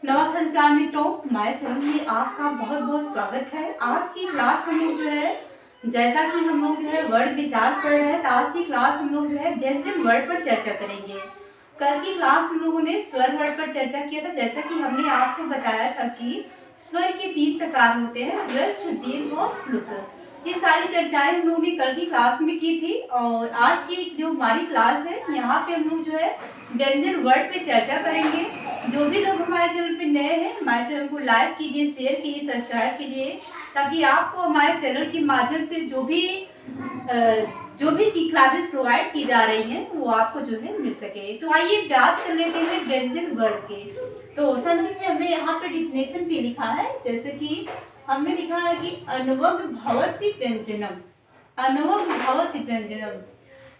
नमस्कार मित्रों, मैं सलोनी में आपका बहुत बहुत स्वागत है। आज की क्लास हम लोग जो है, जैसा कि हम लोग जो है वर्ड विचार पढ़ रहे हैं, तो आज की क्लास हम लोग जो है व्यंजन वर्ड पर चर्चा करेंगे। कल की क्लास हम लोगों ने स्वर वर्ड पर चर्चा किया था। जैसा कि हमने आपको बताया था कि स्वर के 3 प्रकार होते हैं, ह्रस्व, दीर्घ और प्लुत। ये सारी चर्चाएं हम लोगों ने कल की क्लास में की थी और आज की जो हमारी क्लास है, यहाँ पे हम लोग जो है व्यंजन वर्ड पे चर्चा करेंगे। जो भी लोग हमारे चैनल पे नए हैं, हमारे चैनल को लाइक कीजिए, शेयर कीजिए, सब्सक्राइब कीजिए, ताकि आपको हमारे चैनल के माध्यम से जो भी क्लासेस प्रोवाइड की जा रही हैं वो आपको जो है मिल सके। तो आइए बात कर लेते हैं व्यंजन वर्ड के। तो संक्षिप्त में हमने यहाँ पे डिफिनेशन भी लिखा है। जैसे कि हमने लिखा है कि अनुवग भवति व्यंजनम। अनुवग भवति व्यंजनम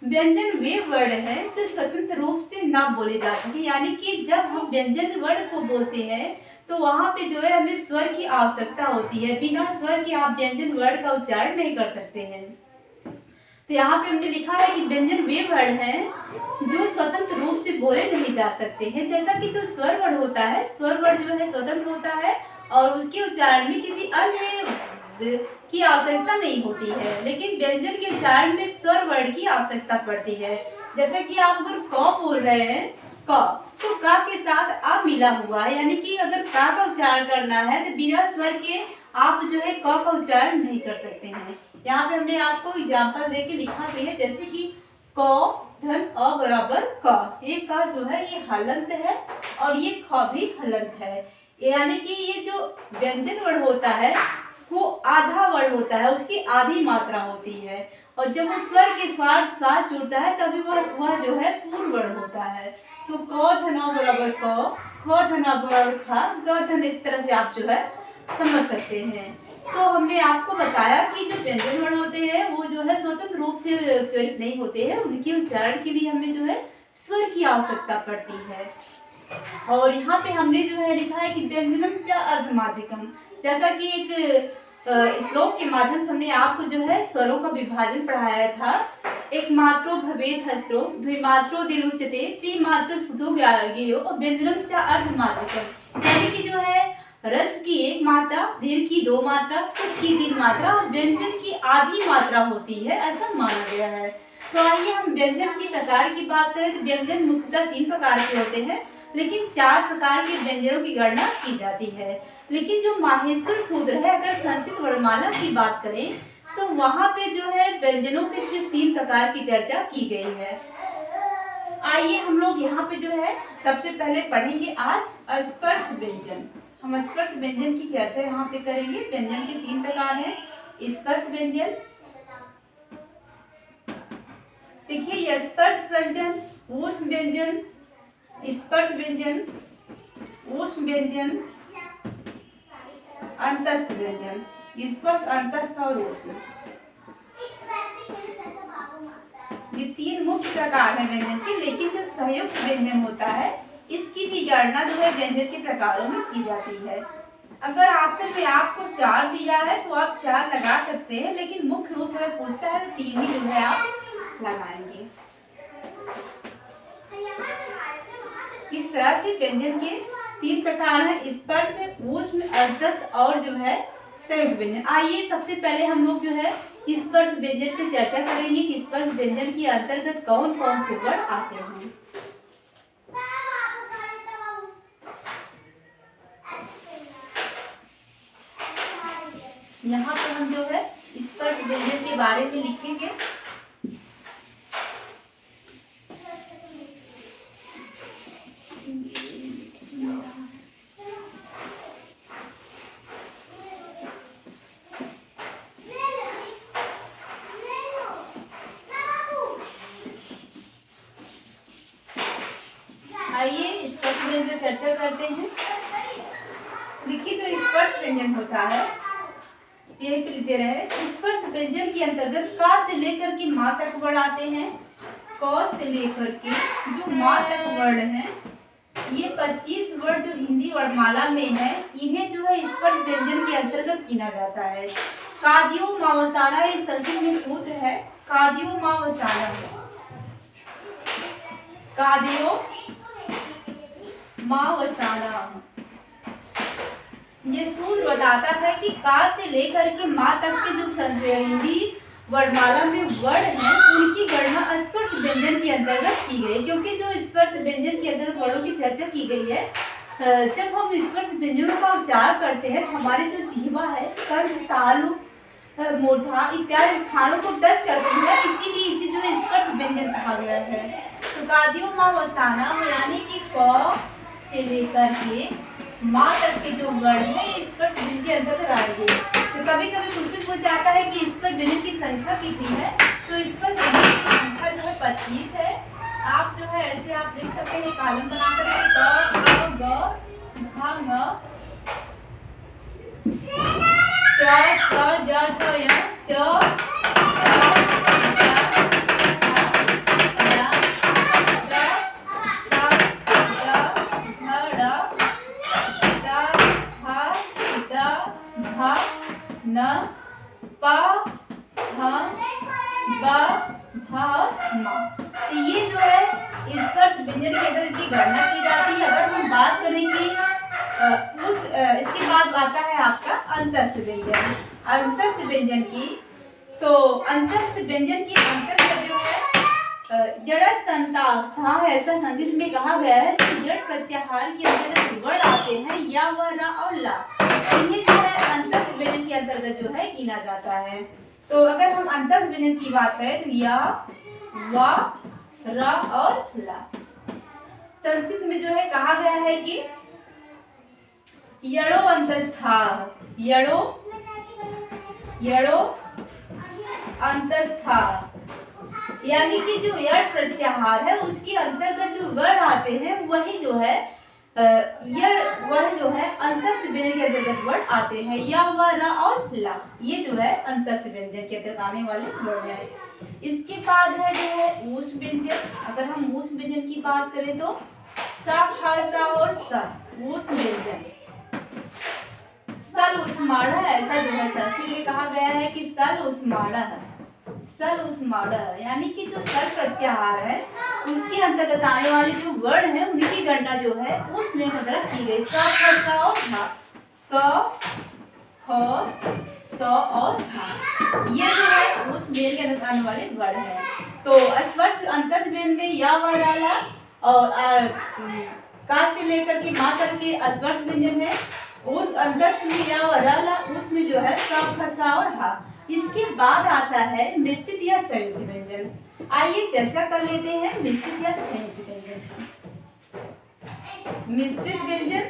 व्यंजन वे वर्ड है जो स्वतंत्र रूप से ना बोले जा सके, यानी कि जब हम व्यंजन वर्ड को बोलते हैं तो वहां पे जो है हमें स्वर की आवश्यकता होती है। बिना स्वर के आप व्यंजन वर्ड का उच्चारण नहीं कर सकते हैं। तो यहाँ पे हमने लिखा है कि व्यंजन वे वर्ड हैं जो स्वतंत्र रूप से बोले नहीं जा सकते हैं। जैसा कि जो स्वर वर्ड होता है, स्वर वर्ड जो है स्वतंत्र होता है और उसके उच्चारण में किसी अन्य की आवश्यकता नहीं होती है, लेकिन व्यंजन के उच्चारण में स्वर वर्ण की आवश्यकता पड़ती है। जैसे कि आप अगर क बोल रहे हैं, क, तो क के साथ आ मिला हुआ है, यानी कि अगर क का उच्चारण करना है तो बिना स्वर के आप जो है क का उच्चारण नहीं कर सकते हैं। यहाँ पे हमने आपको एग्जाम्पल देके लिखा भी है। जैसे कि क धन अ बराबर क, ये क जो है ये हलंत है और ये ख भी हलंत है, यानी कि ये जो व्यंजन वर्ण होता है वो आधा वर्ण होता है, उसकी आधी मात्रा होती है, और जब वो स्वर के साथ जुड़ता है तभी वह जो है पूर्ण वर्ण होता है। तो क धना बराबर क, ख धना बराबर ख, ग धन, इस तरह से आप जो है समझ सकते हैं। तो हमने आपको बताया कि जो व्यंजन वर्ण होते हैं वो जो है स्वतंत्र रूप से उच्चारित नहीं होते हैं, उनके उच्चारण के लिए हमें जो है स्वर की आवश्यकता पड़ती है। और यहाँ पे हमने जो है लिखा है कि व्यंजनम च अर्धमाधिकम। जैसा कि एक श्लोक के माध्यम से हमने आपको जो है स्वरों का विभाजन पढ़ाया था। एक मात्रो भवेत हस्त्रो, द्विमात्रो दिरुच्यते, त्रिमात्रो स्फुटो ज्ञेयो और व्यंजनम च अर्धमाधिकम, यानी कि जो है रस्व की 1 मात्रा, दीर्घ की 2 मात्रा, पुट की 3 मात्रा और व्यंजन की आधी मात्रा होती है, ऐसा माना गया है। तो आइए हम व्यंजन के प्रकार की बात करें तो व्यंजन मुख्यतः 3 प्रकार के होते हैं, लेकिन 4 प्रकार के व्यंजनों की गणना की जाती है। लेकिन जो माहेश्वर सूत्र है, अगर संस्कृत वर्णमाला की बात करें तो वहां पे जो है व्यंजनों के सिर्फ 3 प्रकार की चर्चा की गई है। आइए हम लोग यहाँ पे जो है सबसे पहले पढ़ेंगे आज स्पर्श व्यंजन। हम स्पर्श व्यंजन की चर्चा यहाँ पे करेंगे। व्यंजन के 3 प्रकार हैं। स्पर्श व्यंजन, देखिए स्पर्श व्यंजन, ऊष्म व्यंजन, स्पर्श व्यंजन, ऊष्म व्यंजन, अंतस्थ व्यंजन। स्पर्श, अंतस्थ और ऊष्म, ये 3 मुख्य प्रकार हैं व्यंजन के। लेकिन जो संयुक्त व्यंजन होता है इसकी भी गणना जो है व्यंजन के प्रकारों में की जाती है। अगर ऑप्शन में आपको 4 दिया है तो आप 4 लगा सकते हैं, लेकिन मुख्य रूप से अगर पूछता है तो 3 ही जो है आप लगाएंगे। इस तरह से व्यंजन के 3 प्रकार हैं, स्पर्श, ऊष्म, अंतस्थ और जो है संयुक्त व्यंजन। आइए सबसे पहले हम लोग जो है स्पर्श व्यंजन की चर्चा करेंगे कि स्पर्श व्यंजन के अंतर्गत कौन कौन से वर्ड आते हैं। यहाँ पे हम जो है स्पर्श व्यंजन के बारे में लिखेंगे। आइए स्पर्श व्यंजन पर चर्चा करते हैं। देखिए जो स्पर्श व्यंजन होता है, यही पे दे रहे हैं। स्पर्श व्यंजन के अंतर्गत क से लेकर के माँ तक वर्ण आते हैं। क से लेकर के जो माँ तक वर्ण है, ये 25 वर्ड जो हिंदी वर्णमाला में है, इन्हें जो है स्पर्श व्यंजन के अंतर्गत गिना जाता है। कादियो मावसाना, ये संस्कृत में सूत्र है। कादियो मावसाना, कादियो मावसाना, ये सूत्र बताता है कि का से लेकर के माँ तक के जो हिंदी वर्णमाला में वर्ण हैं उनकी गणना स्पर्श व्यंजन के अंतर्गत की गई, क्योंकि जो स्पर्श व्यंजन के अंतर्गत वर्णों की चर्चा की गई है। जब हम स्पर्श व्यंजनों का उच्चार करते हैं हमारे जो जीवा है कंठ, तालु, मूर्धा इत्यादि स्थानों को टच करते हैं, इसीलिए इसे जो स्पर्श व्यंजन कहा गया है। तो कादियो माँ वसाना यानी कि क से लेकर के माँ तक के जो वर्ण है स्पर्श व्यंजन के अंतर्गत आएंगे। तो कभी कभी क्वेश्चन पूछ जाता है कि स्पर्श व्यंजन की संख्या कितनी है, तो स्पर्श व्यंजन की संख्या जो है 25 है। आप जो है ऐसे आप देख सकते हैं कॉलम बना करके क, ख, ग, घ, ङ, च, छ, ज, छ, य, च, न, प, ह, ब, भ, म। तो ये जो है स्पर्श व्यंजन के अंदर की गणना की जाती है। अगर हम बात करेंगे इसके बाद आता है आपका अंतस्थ व्यंजन। अंतस्थ व्यंजन की, तो अंतस्थ व्यंजन के अंतर्गत जो है जड़स्थ सा ऐसा संस्कृत में कहा गया है कि जड़ प्रत्याहार के अंतर्गत वर्ण आते हैं या व रा और ला, इन्हें जो है अंतस्थ व्यंजन के अंतर्गत जो है गिना जाता है। तो अगर हम अंतस्थ व्यंजन की बात करें तो या, व, रा और ला। संस्कृत में जो है कहा गया है कि यड़ो अंतस्था, यड़ो अंतस्था, यानी कि जो यड़ प्रत्याहार है उसके अंतर्गत जो वर्ण आते हैं वही जो है वह जो है अंतस्थ व्यंजन के अंतर्गत वर्ण आते हैं या, व, रा और ला। ये जो है अंतस्थ व्यंजन के अंतर्गत आने वाले वर्ण है। इसके बाद है जो है ऊष् व्यंजन। अगर हम ऊष् व्यंजन की बात करें तो सा, खा, सा और सा ऊष् व्यंजन। सल उस्माड़ा, ऐसा जो है संस्कृत में कहा गया है कि सल उस्माड़ा है, सल उस्माड़ा है, यानी कि जो सल प्रत्याहार है उसके अंतर्गत आने वाले जो वर्ण है उनकी गणना जो है उस में अंतर्गत की गई। स, ख, स और हा, स, ख, स और हा, ये जो है उस मेल के अंतर्गत आने वाले वर्ण है। तो स्पर्श अंतस्थ व्यंजन में या, व, रा, ला और का से लेकर के माँ तक के स्पर्श व्यंजन है। उस अंतस्थ में या, व, रा, ला, उसमें जो है स, ख, स और हा। इसके बाद आता है मिश्रित या संयुक्त व्यंजन। आइए चर्चा कर लेते हैं मिश्रित या संयुक्त व्यंजन। मिश्रित व्यंजन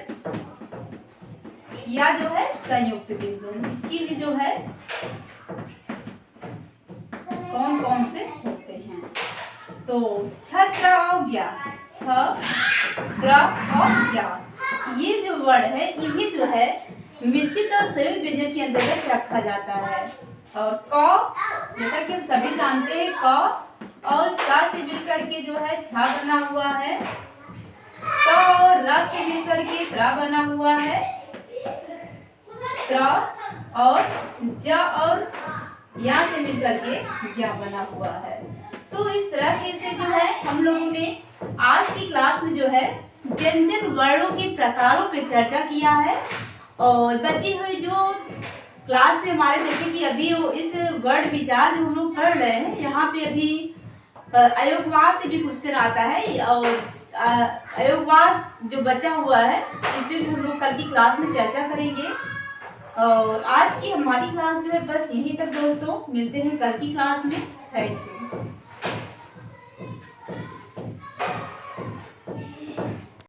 या जो है संयुक्त व्यंजन, इसकी भी जो है कौन कौन से होते हैं। तो छ, त्र और ज्ञा, छ, त्र और ज्ञा, ये जो वर्ण है इन्हें जो है मिश्रित और संयुक्त व्यंजन के अंतर्गत रखा जाता है। और क, जैसा कि हम सभी जानते हैं क और सा से मिलकर के जो है छा बना हुआ है, क और र से मिलकर के त्रा बना हुआ है, त्रा और ज और या से मिलकर के ज्ञा बना हुआ है। तो इस तरह से जो है हम लोगों ने आज की क्लास में जो है व्यंजन वर्णों के प्रकारों पे चर्चा किया है। और बची हुई जो क्लास में हमारे जैसे कि अभी इस वर्ड विचार जो हम लोग पढ़ रहे हैं यहाँ पे अभी अयोगवास से भी क्वेश्चन आता है और अयोगवास जो बचा हुआ है इस पे भी हम लोग कल की क्लास में चर्चा करेंगे। और आज की हमारी क्लास जो है बस यहीं तक दोस्तों, मिलते हैं कल की क्लास में। Thank you.